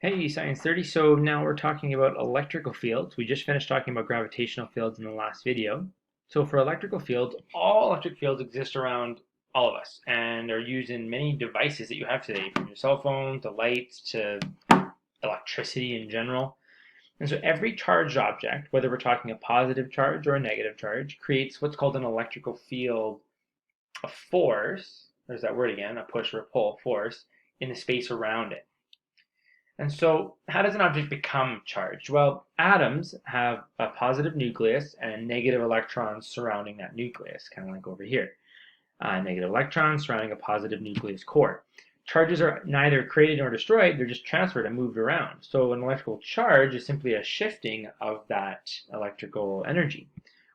Hey, Science 30. So now we're talking about electrical fields. We just finished talking about gravitational fields in the last video. So for electrical fields, all electric fields exist around all of us and are used in many devices that you have today, from your cell phone to lights to electricity in general. And so every charged object, whether we're talking a positive charge or a negative charge, creates what's called an electrical field, a force, there's that word again, a push or a pull force, in the space around it. And so, how does an object become charged? Well, atoms have a positive nucleus and negative electrons surrounding that nucleus, kind of like over here. Negative electrons surrounding a positive nucleus core. Charges are neither created nor destroyed, they're just transferred and moved around. So, an electrical charge is simply a shifting of that electrical energy.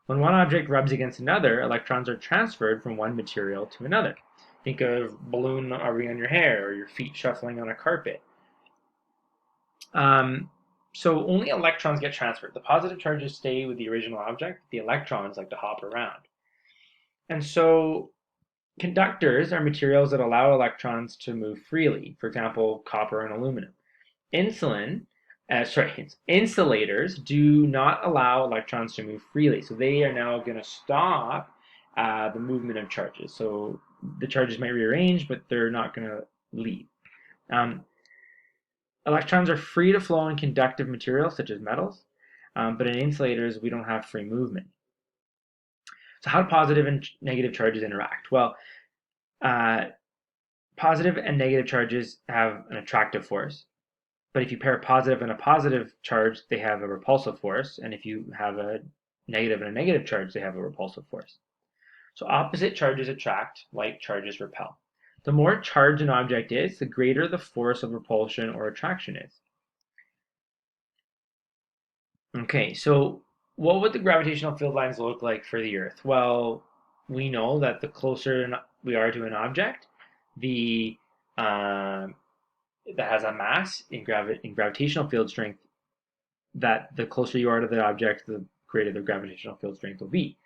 When one object rubs against another, electrons are transferred from one material to another. Think of balloon rubbing on your hair or your feet shuffling on a carpet. Um, so only electrons get transferred. The positive charges stay with the original object. The electrons like to hop around. And so conductors are materials that allow electrons to move freely. For example, copper and aluminum. Insulators do not allow electrons to move freely. So they are now going to stop the movement of charges. So the charges might rearrange, but they're not going to leave. Um, Electrons are free to flow in conductive materials such as metals, but in insulators we don't have free movement. So how do positive and negative charges interact? Well, uh, positive and negative charges have an attractive force, but if you pair a positive and a positive charge, they have a repulsive force, and if you have a negative and a negative charge, they have a repulsive force. So opposite charges attract, like charges repel. The more charged an object is, the greater the force of repulsion or attraction is. Okay, so what would the gravitational field lines look like for the Earth? Well, we know that the closer we are to an object, the that has a mass in gravitational field strength, that the closer you are to the object, the greater the gravitational field strength will be.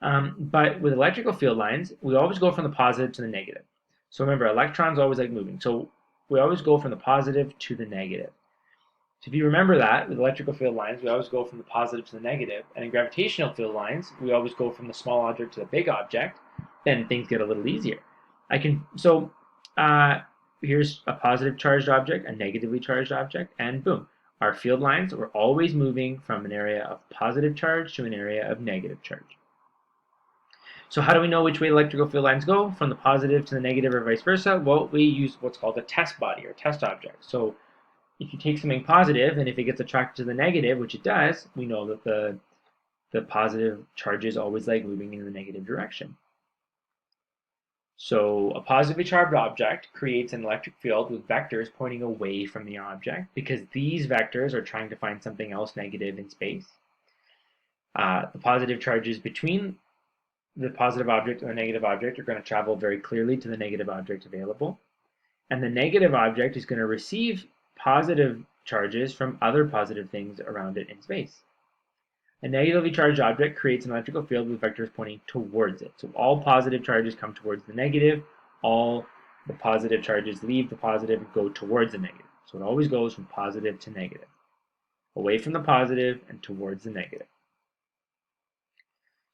But with electrical field lines, we always go from the positive to the negative. So remember, electrons always like moving. So we always go from the positive to the negative. So if you remember that, with electrical field lines, we always go from the positive to the negative, and in gravitational field lines, we always go from the small object to the big object. Then things get a little easier. Uh, Here's a positive charged object, a negatively charged object, and boom, our field lines are always moving from an area of positive charge to an area of negative charge. So how do we know which way electrical field lines go, from the positive to the negative or vice versa? Well, we use what's called a test body or test object. So if you take something positive and if it gets attracted to the negative, which it does, we know that the positive charges always like moving in the negative direction. So a positively charged object creates an electric field with vectors pointing away from the object because these vectors are trying to find something else negative in space. The positive charges between the positive object and the negative object are going to travel very clearly to the negative object available. And the negative object is going to receive positive charges from other positive things around it in space. A negatively charged object creates an electrical field with vectors pointing towards it. So all positive charges come towards the negative, all the positive charges leave the positive and go towards the negative. So it always goes from positive to negative, away from the positive and towards the negative.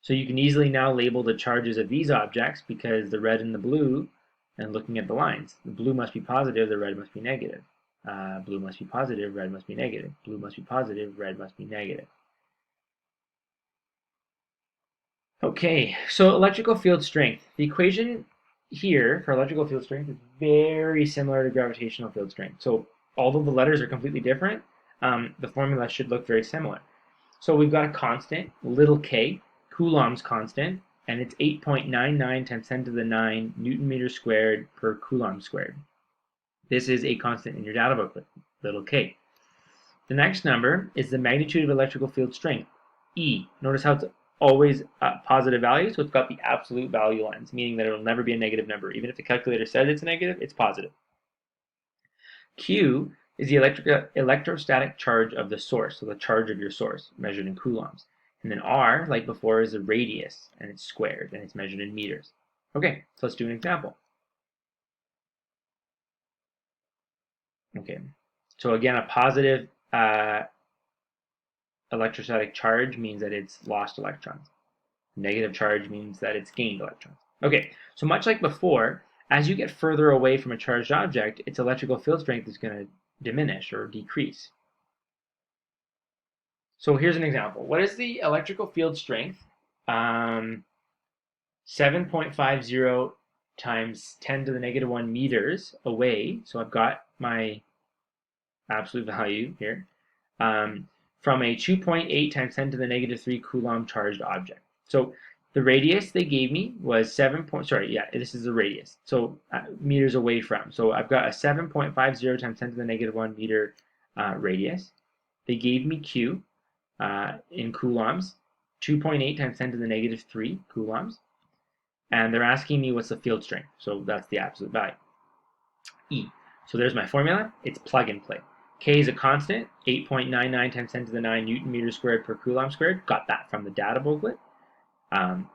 So you can easily now label the charges of these objects because the red and the blue, and looking at the lines, the blue must be positive, the red must be negative. Blue must be positive, red must be negative. Blue must be positive, red must be negative. Okay, so electrical field strength. The equation here for electrical field strength is very similar to gravitational field strength. So although the letters are completely different, the formula should look very similar. So we've got a constant, little k, Coulomb's constant, and it's 8.99 times 10 to the 9 Newton meters squared per Coulomb squared. This is a constant in your data booklet, little k. The next number is the magnitude of electrical field strength, E. Notice how it's always positive value, so it's got the absolute value lines, meaning that it'll never be a negative number. Even if the calculator says it's a negative, it's positive. Q is the electrostatic charge of the source, so the charge of your source, measured in coulombs. And then R, like before, is the radius, and it's squared, and it's measured in meters. Okay, so let's do an example. Okay, So again, a positive electrostatic charge means that it's lost electrons. Negative charge means that it's gained electrons. Okay, so much like before, as you get further away from a charged object, its electrical field strength is going to diminish or decrease. So here's an example. What is the electrical field strength? 7.50 times 10 to the negative 1 meters away. So I've got my absolute value here. From a 2.8 times 10 to the negative 3 Coulomb charged object. So the radius they gave me was this is the radius. So meters away from. So I've got a 7.50 times 10 to the negative 1 meter radius. They gave me Q in coulombs, 2.8 times 10 to the negative 3 coulombs. And they're asking me what's the field strength. So that's the absolute value. E. So there's my formula. It's plug and play. K is a constant, 8.99 times 10 to the 9 Newton meters squared per Coulomb squared. Got that from the data booklet.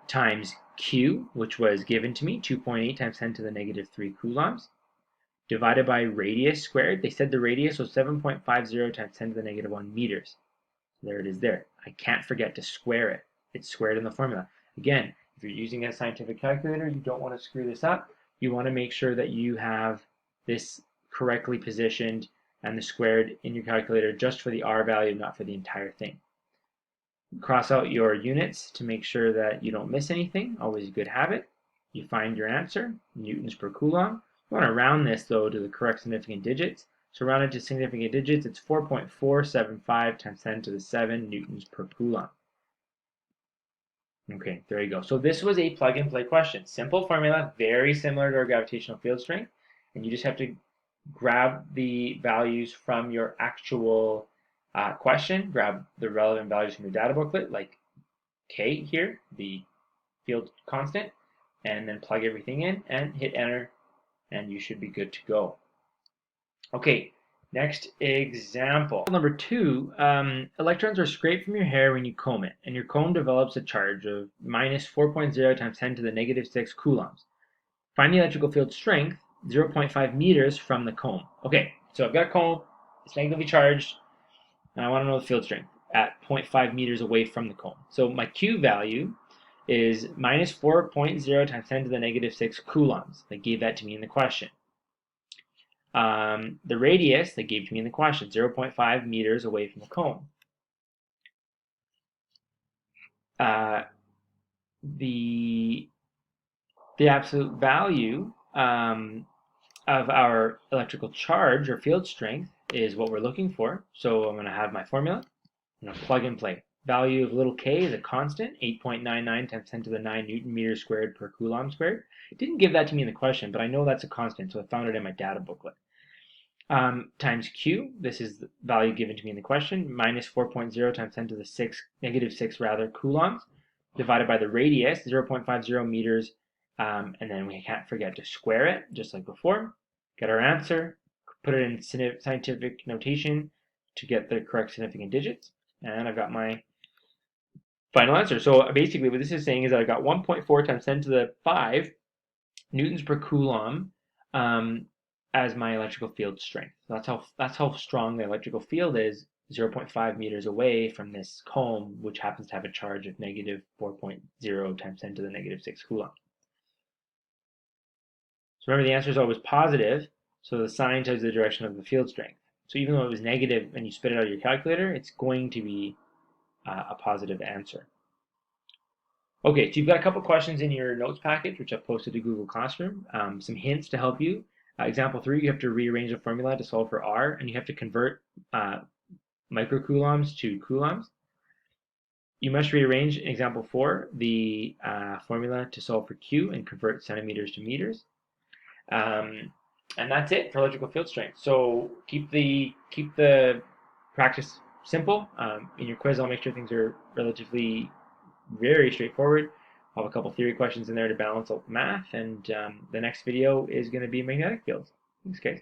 Times Q, which was given to me, 2.8 times 10 to the negative 3 coulombs, divided by radius squared. They said the radius was 7.50 times 10 to the negative 1 meters. There it is there. I can't forget to square it. It's squared in the formula. Again, if you're using a scientific calculator, you don't want to screw this up. You want to make sure that you have this correctly positioned and the squared in your calculator just for the R value, not for the entire thing. Cross out your units to make sure that you don't miss anything. Always a good habit. You find your answer, newtons per coulomb. You want to round this, though, to the correct significant digits. So rounded to significant digits, it's 4.475 times 10 to the 7 newtons per coulomb. Okay, there you go. So this was a plug-and-play question. Simple formula, very similar to our gravitational field strength. And you just have to grab the values from your actual question, grab the relevant values from your data booklet, like K here, the field constant, and then plug everything in and hit enter, and you should be good to go. Okay, next example. Number 2, electrons are scraped from your hair when you comb it, and your comb develops a charge of minus 4.0 times 10 to the negative 6 coulombs. Find the electrical field strength, 0.5 meters from the comb. Okay, so I've got a comb, it's negatively charged, and I want to know the field strength at 0.5 meters away from the comb. So my Q value is minus 4.0 times 10 to the negative 6 coulombs. They gave that to me in the question. The radius they gave to me in the question, 0.5 meters away from the comb. The absolute value of our electrical charge or field strength is what we're looking for. So I'm going to have my formula. I'm going to plug and play. Value of little k is a constant, 8.99 times 10 to the 9 Newton meters squared per Coulomb squared. It didn't give that to me in the question, but I know that's a constant, so I found it in my data booklet. Times q, this is the value given to me in the question, minus 4.0 times 10 to the negative 6 coulombs, divided by the radius, 0.50 meters, and then we can't forget to square it, just like before. Get our answer, put it in scientific notation to get the correct significant digits, and I've got my final answer. So basically what this is saying is that I got 1.4 times 10 to the 5 newtons per coulomb as my electrical field strength. So that's how strong the electrical field is, 0.5 meters away from this comb, which happens to have a charge of negative 4.0 times 10 to the negative 6 coulomb. So remember, the answer is always positive, so the sign tells the direction of the field strength. So even though it was negative and you spit it out of your calculator, it's going to be a positive answer. Okay, so you've got a couple questions in your notes package, which I've posted to Google Classroom. Some hints to help you. Example 3, you have to rearrange the formula to solve for R, and you have to convert microcoulombs to coulombs. You must rearrange, in example 4, the formula to solve for Q and convert centimeters to meters. And that's it for electrical field strength. So keep the practice simple. In your quiz, I'll make sure things are relatively very straightforward. I'll have a couple theory questions in there to balance out the math, and the next video is going to be magnetic fields. Thanks, guys.